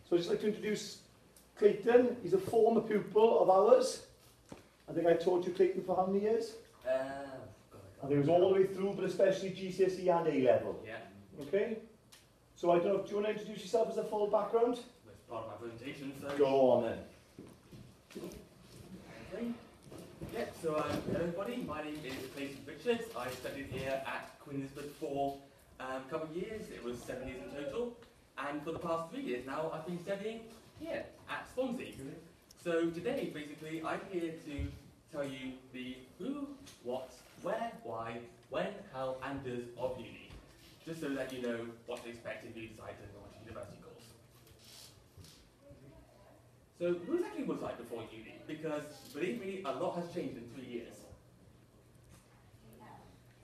So I'd just like to introduce Clayton. He's a former pupil of ours. I think I taught you Clayton for how many years? I think it was all the way through, but especially GCSE and A-level. Yeah. Okay? So I don't know, do you want to introduce yourself as a full background? That's part of my presentation, so... Go on then. Okay. Yeah, so hello everybody, my name is Clayton Richards. I studied here at Queen Elizabeth for a couple of years. It was 7 years in total. And for the past 3 years now, I've been studying here at Swansea. So today, basically, I'm here to tell you the who, what, where, why, when, how, and does of uni. Just so that you know what to expect if you decide to go on to university course. So who exactly was I before uni? Because, believe me, a lot has changed in 3 years.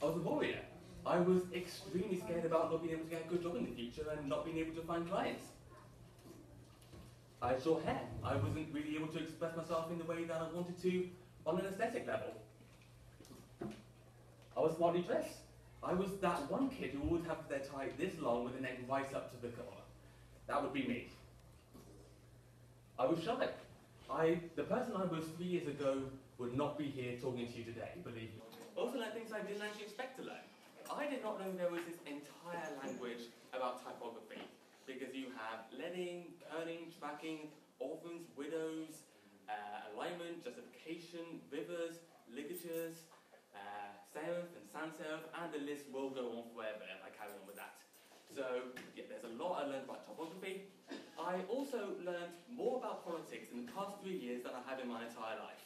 I was a warrior. I was extremely scared about not being able to get a good job in the future and not being able to find clients. I had short hair. I wasn't really able to express myself in the way that I wanted to on an aesthetic level. I was smartly dressed. I was that one kid who always had their tie this long with the neck right up to the collar. That would be me. I was shy. The person I was 3 years ago would not be here talking to you today, believe me. Also learned things I didn't actually expect to learn. I did not know there was this entire language about typography, because you have leading, kerning, tracking, orphans, widows, alignment, justification, rivers, ligatures, serif and sans serif, and the list will go on forever if I carry on with that. So, yeah, there's a lot I learned about typography. I also learned more about politics in the past 3 years than I have in my entire life.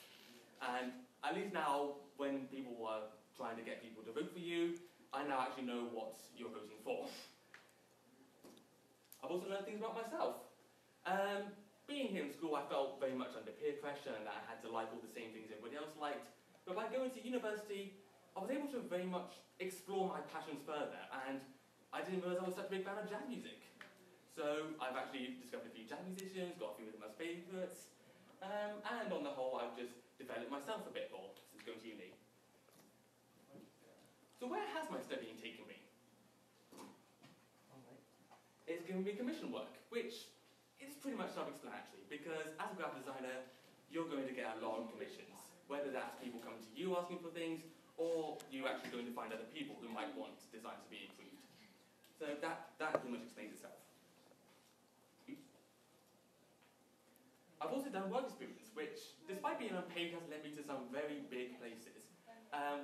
And at least now, when people are trying to get people to vote for you, I now actually know what you're voting for. I've also learned things about myself. Being here in school, I felt very much under peer pressure and that I had to like all the same things everybody else liked. But by going to university, I was able to very much explore my passions further, and I didn't realise I was such a big fan of jazz music. So I've actually discovered a few jazz musicians, got a few of my favourites, and on the whole, I've just developed myself a bit more since going to uni. So where has my studying taken me? It's given me commission work, which is pretty much self-explanatory, because as a graphic designer, you're going to get a lot of commissions, whether that's people coming to you asking for things, or you actually going to find other people who might want design to be improved. So that pretty much explains itself. I've also done work experience, which, despite being unpaid, has led me to some very big places.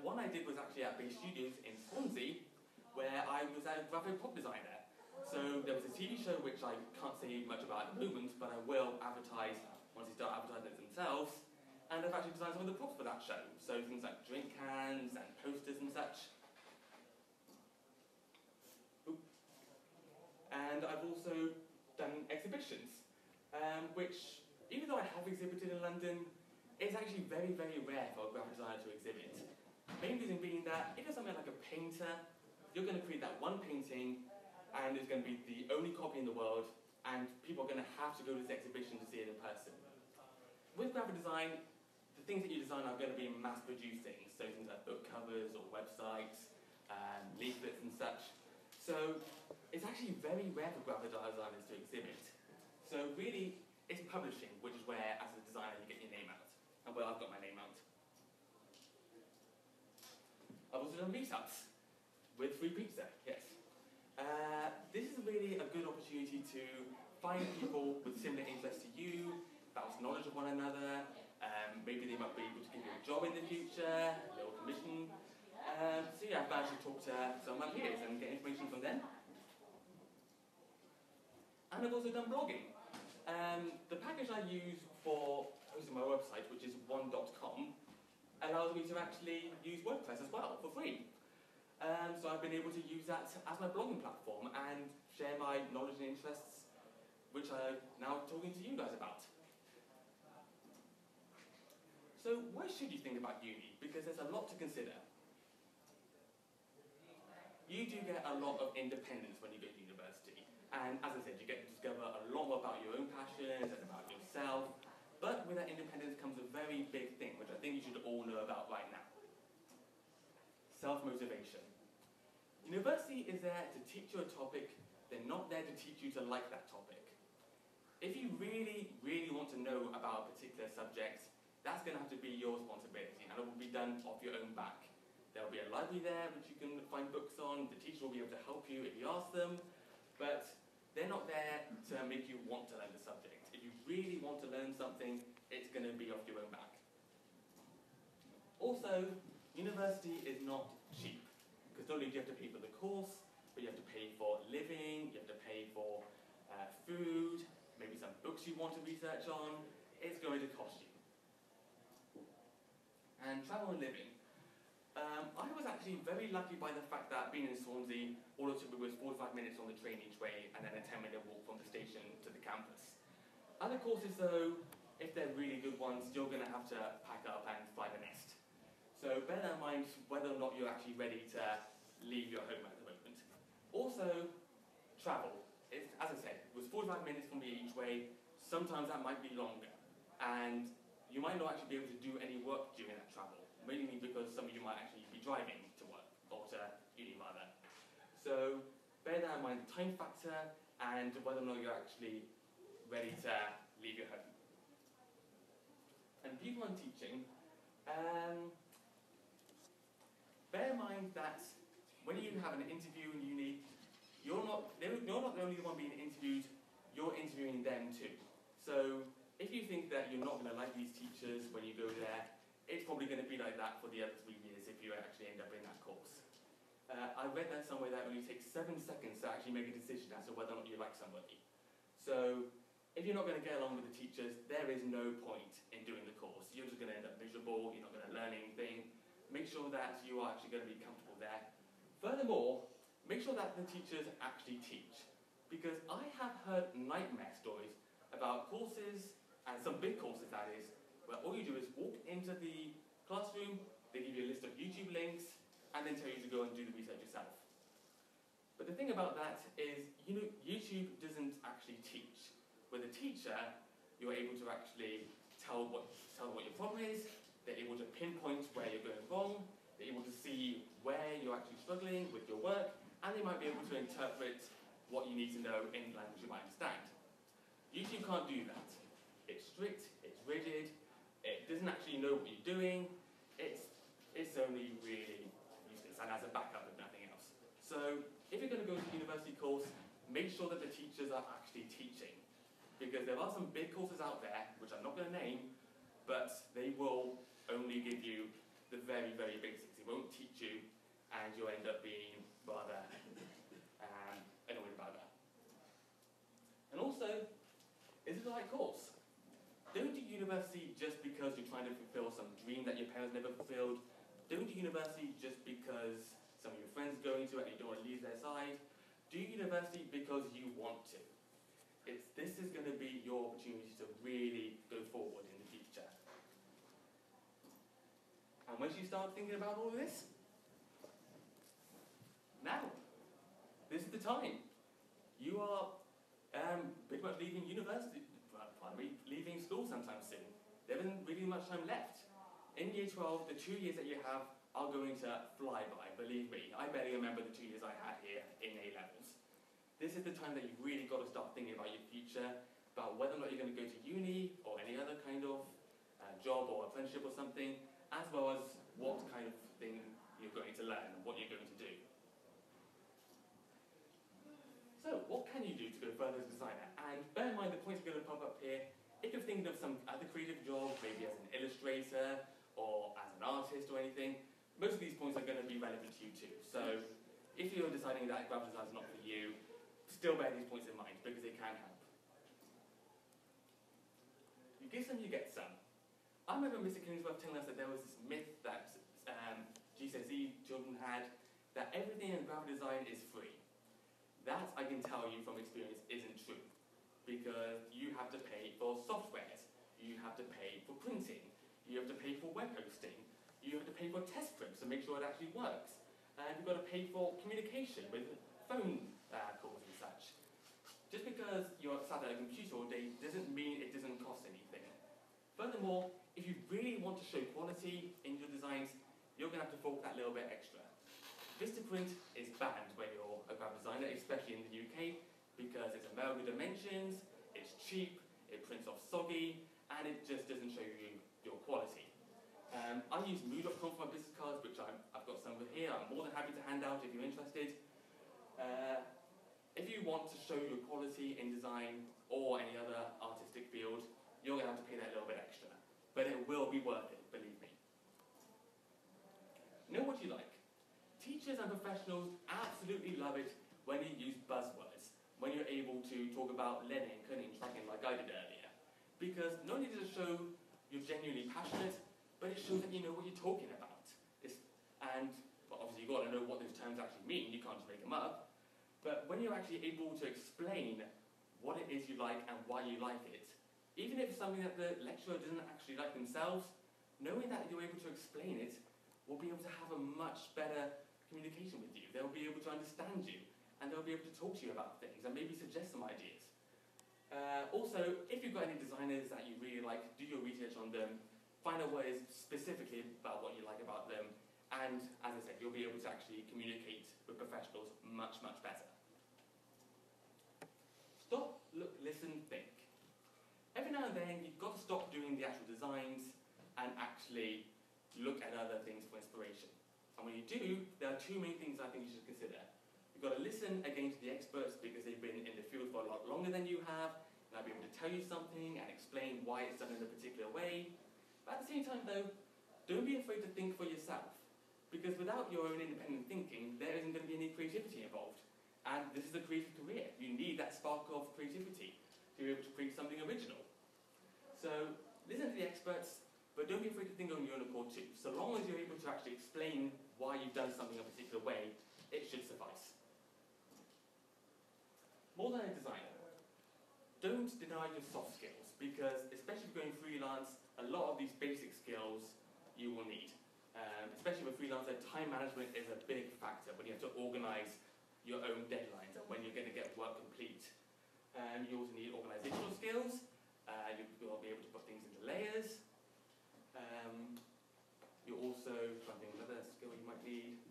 One I did was actually at Bay Studios in Swansea, where I was a graphic pop designer. So there was a TV show which I can't say much about at the moment, but I will advertise once they start advertising it themselves. And I've actually designed some of the props for that show. So things like drink cans and posters and such. Ooh. And I've also done exhibitions, which, even though I have exhibited in London, it's actually very, very rare for a graphic designer to exhibit. Main reason being that if you're something like a painter, you're going to create that one painting, and it's going to be the only copy in the world, and people are going to have to go to this exhibition to see it in person. With graphic design, the things that you design are going to be mass-produced things, so things like book covers or websites, leaflets and such. So it's actually very rare for graphic designers to exhibit. So really, it's publishing, which is where, as a designer, you get your name out. And well, I've got my name out. I've also done meetups with free pizza, yes. This is really a good opportunity to find people with similar interests to you, bounce knowledge of one another, maybe they might be able to give you a job in the future, a little commission. So yeah, I've managed to talk to some of my peers and get information from them. And I've also done blogging. The package I use for hosting my website, which is one.com, allows me to actually use WordPress as well for free. So I've been able to use that as my blogging platform and share my knowledge and interests, which I'm now talking to you guys about. So why should you think about uni? Because there's a lot to consider. You do get a lot of independence when you go to university. And as I said, you get to discover a lot more about your own passions and about yourself. But with that independence comes a very big thing, which I think you should all know about right now. Self-motivation. University is there to teach you a topic. They're not there to teach you to like that topic. If you really, really want to know about a particular subject, that's going to have to be your responsibility, and it will be done off your own back. There will be a library there which you can find books on, the teacher will be able to help you if you ask them, but they're not there to make you want to learn the subject. If you really want to learn something, it's going to be off your own back. Also, university is not cheap, because not only do you have to pay for the course, but you have to pay for living, you have to pay for food, maybe some books you want to research on. It's going to cost you. And travel and living. I was actually very lucky by the fact that being in Swansea, all it took me was 45 minutes on the train each way and then a 10-minute walk from the station to the campus. Other courses though, if they're really good ones, you're going to have to pack up and fly the nest. So bear that in mind whether or not you're actually ready to leave your home at the moment. Also, travel. As I said, it was 45 minutes from me each way. Sometimes that might be longer. And you might not actually be able to do any work during that travel, mainly because some of you might actually be driving to work, or to uni rather. So bear that in mind, the time factor, and whether or not you're actually ready to leave your home. And people and teaching, bear in mind that when you have an interview in uni, you're not the only one being interviewed, you're interviewing them too. So if you think that you're not going to like these teachers when you go there, it's probably going to be like that for the other 3 years if you actually end up in that course. I read that somewhere that it only takes 7 seconds to actually make a decision as to whether or not you like somebody. So if you're not going to get along with the teachers, there is no point in doing the course. You're just going to end up miserable, you're not going to learn anything. Make sure that you are actually going to be comfortable there. Furthermore, make sure that the teachers actually teach. Because I have heard nightmare stories about courses, and some big courses that is, where all you do is walk into the classroom, they give you a list of YouTube links, and then tell you to go and do the research yourself. But the thing about that is, YouTube doesn't actually teach. With a teacher, you're able to actually tell what your problem is, they're able to pinpoint where you're going wrong, they're able to see where you're actually struggling with your work, and they might be able to interpret what you need to know in language you might understand. YouTube can't do that. It's strict, it's rigid, it doesn't actually know what you're doing, it's only really useless and as a backup if nothing else. So if you're going to go to a university course, make sure that the teachers are actually teaching. Because there are some big courses out there, which I'm not going to name, but they will only give you the very, very basics. It won't teach you, and you'll end up being rather annoyed about that. And also, is it the right course? Don't do university just because you're trying to fulfill some dream that your parents never fulfilled. Don't do university just because some of your friends are going to it and you don't want to leave their side. Do university because you want to. This is going to be your opportunity to really go forward in the future. And once you start thinking about all of this, now, this is the time. You are pretty much leaving university, leaving school sometime soon. There isn't really much time left. In year 12, the 2 years that you have are going to fly by, believe me. I barely remember the 2 years I had here in A-levels. This is the time that you've really got to start thinking about your future, about whether or not you're going to go to uni or any other kind of job or apprenticeship or something, as well as what kind of thing you're going to learn and what you're going to do. So, what can you do to go further as a designer? And bear in mind the points are going to pop up here. If you're thinking of some other creative job, maybe as an illustrator or as an artist or anything, most of these points are going to be relevant to you too. So, if you're deciding that graphic design is not for you, still bear these points in mind because they can help. You give some, you get some. I remember Mr. Killingsworth telling us that there was this myth that GCSE children had, that everything in graphic design is free. That, I can tell you from experience, isn't true. Because you have to pay for softwares, you have to pay for printing, you have to pay for web hosting, you have to pay for test scripts to make sure it actually works, and you've got to pay for communication with phone calls and such. Just because you're sat at a computer all day doesn't mean it doesn't cost anything. Furthermore, if you really want to show quality in your designs, you're going to have to fork that little bit extra. Vistaprint is banned when you're a graphic designer, especially in the UK, because it's American dimensions, it it's cheap, it prints off soggy, and it just doesn't show you your quality. I use Moo.com for my business cards, which I've got some here. I'm more than happy to hand out if you're interested. If you want to show your quality in design or any other artistic field, you're going to have to pay that little bit extra. But it will be worth it, believe me. Know what you like. Teachers and professionals absolutely love it when you use buzzwords, when you're able to talk about learning, coding, tracking like I did earlier. Because not only does it show you're genuinely passionate, but it shows that you know what you're talking about. Well, obviously you've got to know what those terms actually mean, you can't just make them up. But when you're actually able to explain what it is you like and why you like it, even if it's something that the lecturer doesn't actually like themselves, knowing that you're able to explain it will be able to have a much better communication with you. They'll be able to understand you, and they'll be able to talk to you about things and maybe suggest some ideas. Also, if you've got any designers that you really like, do your research on them, find out what is specifically about what you like about them, and as I said, you'll be able to actually communicate with professionals much, much better. Stop, look, listen, think. Every now and then, you've got to stop doing the actual designs and actually look at other things for inspiration. And when you do, there are two main things I think you should consider. You've got to listen again to the experts because they've been in the field for a lot longer than you have, and they'll be able to tell you something and explain why it's done in a particular way. But at the same time though, don't be afraid to think for yourself. Because without your own independent thinking, there isn't going to be any creativity involved. And this is a creative career. You need that spark of creativity to be able to create something original. So listen to the experts, but don't be afraid to think on your own accord too. So long as you're able to actually explain why you've done something a particular way, it should suffice. More than a designer, don't deny your soft skills, because especially if you're going freelance, a lot of these basic skills you will need. Especially with freelancer, time management is a big factor when you have to organise your own deadlines and when you're going to get work complete. You also need organisational skills. You will be able to put things into layers. You also, I think another skill you might need.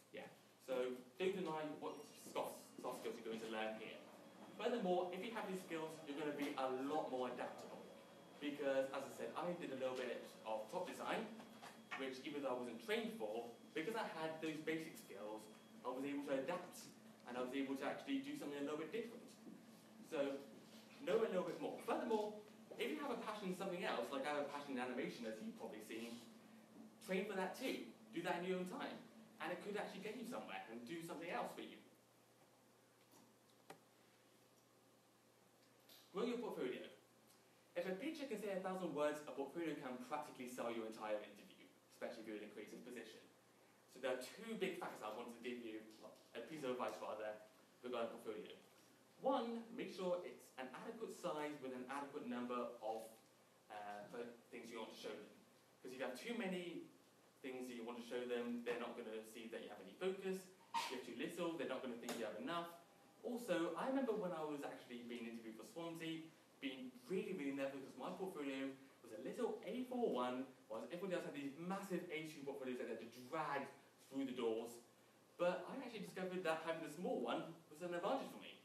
Yeah, so don't deny what soft skills you're going to learn here. Furthermore, if you have these skills, you're going to be a lot more adaptable. Because, as I said, I did a little bit of top design, which even though I wasn't trained for, because I had those basic skills, I was able to adapt, and I was able to actually do something a little bit different. So, know a little bit more. Furthermore, if you have a passion in something else, like I have a passion in animation, as you've probably seen, train for that too. Do that in your own time. And it could actually get you somewhere and do something else for you. Grow your portfolio. If a picture can say 1,000 words, a portfolio can practically sell your entire interview, especially if you're in a creative position. So there are two big factors I wanted to give you, a piece of advice rather, regarding portfolio. One, make sure it's an adequate size with an adequate number of things you want to show them. Because if you have too many things that you want to show them, they're not going to see that you have any focus. If you have too little, they're not going to think you have enough. Also, I remember when I was actually being interviewed for Swansea, being really, really nervous because my portfolio was a little A4 one, whilst everybody else had these massive A2 portfolios that they had to drag through the doors. But I actually discovered that having a small one was an advantage for me,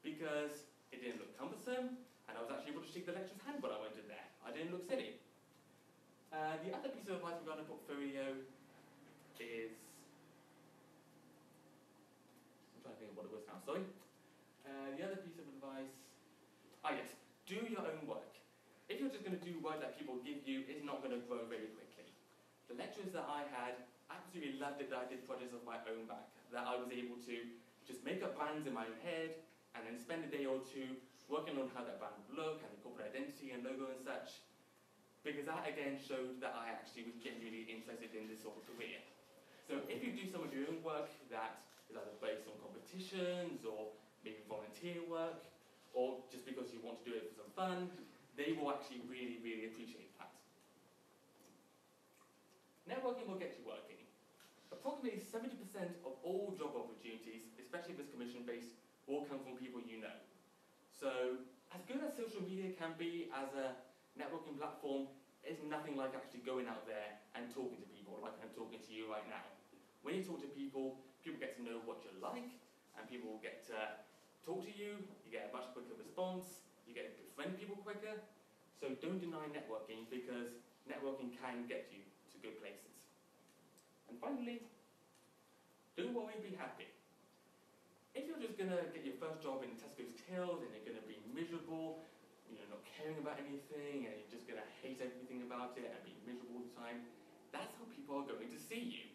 because it didn't look cumbersome, and I was actually able to shake the lecturer's hand when I went in there. I didn't look silly. The other piece of advice regarding a portfolio is... I'm trying to think of what it was now, sorry. The other piece of advice... yes. Do your own work. If you're just going to do work that people give you, it's not going to grow very quickly. The lecturers that I had absolutely loved it that I did projects of my own back, that I was able to just make up brands in my own head, and then spend a day or two working on how that brand would look, and the corporate identity and logo and such, because that again showed that I actually was genuinely interested in this sort of career. So if you do some of your own work that is either based on competitions, or maybe volunteer work, or just because you want to do it for some fun, they will actually really, really appreciate that. Networking will get you working. Approximately 70% of all job opportunities, especially if it's commission-based, will come from people you know. So, as good as social media can be as a networking platform, it's nothing like actually going out there and talking to people, like I'm talking to you right now. When you talk to people, people get to know what you're like, and people will get to talk to you, you get a much quicker response, you get to befriend people quicker. So don't deny networking, because networking can get you to good places. And finally, don't worry, be happy. If you're just going to get your first job in Tesco's Tills and you're going to be miserable, not caring about anything, and you're just going to hate everything about it and be miserable all the time, that's how people are going to see you.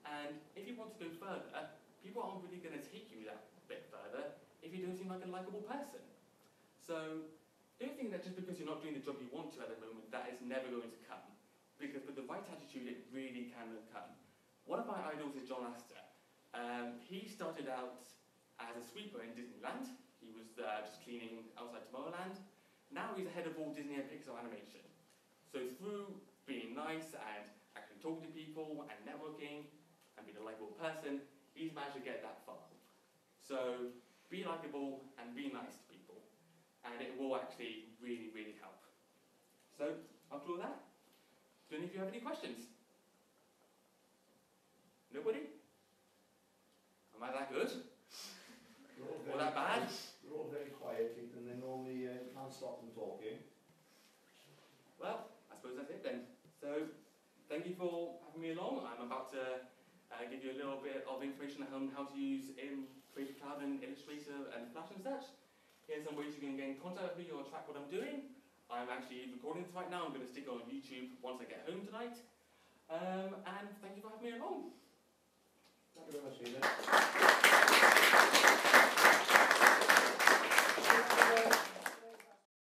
And if you want to go further, people aren't really going to take you that bit further if you don't seem like a likable person. So don't think that just because you're not doing the job you want to at the moment, that is never going to come. Because with the right attitude, it really can come. One of my idols is John Lasseter. He started out as a sweeper in Disneyland. He was just cleaning outside Tomorrowland. Now he's the head of all Disney and Pixar animation. So through being nice and actually talking to people and networking and being a likable person, he's managed to get that far. So be likable and be nice to people, and it will actually really, really help. So after all that, do any of you have any questions? Nobody? Am I that good? Or that bad? We're all very quiet, and then only can't stop them talking. Well, I suppose that's it then. So, thank you for having me along. I'm about to give you a little bit of information on how to use Creative Cloud and Illustrator and Flash and such. Here's some ways you can get in contact with me or track what I'm doing. I'm actually recording this right now. I'm going to stick it on YouTube once I get home tonight. And thank you for having me along. Thank you very much, Ian.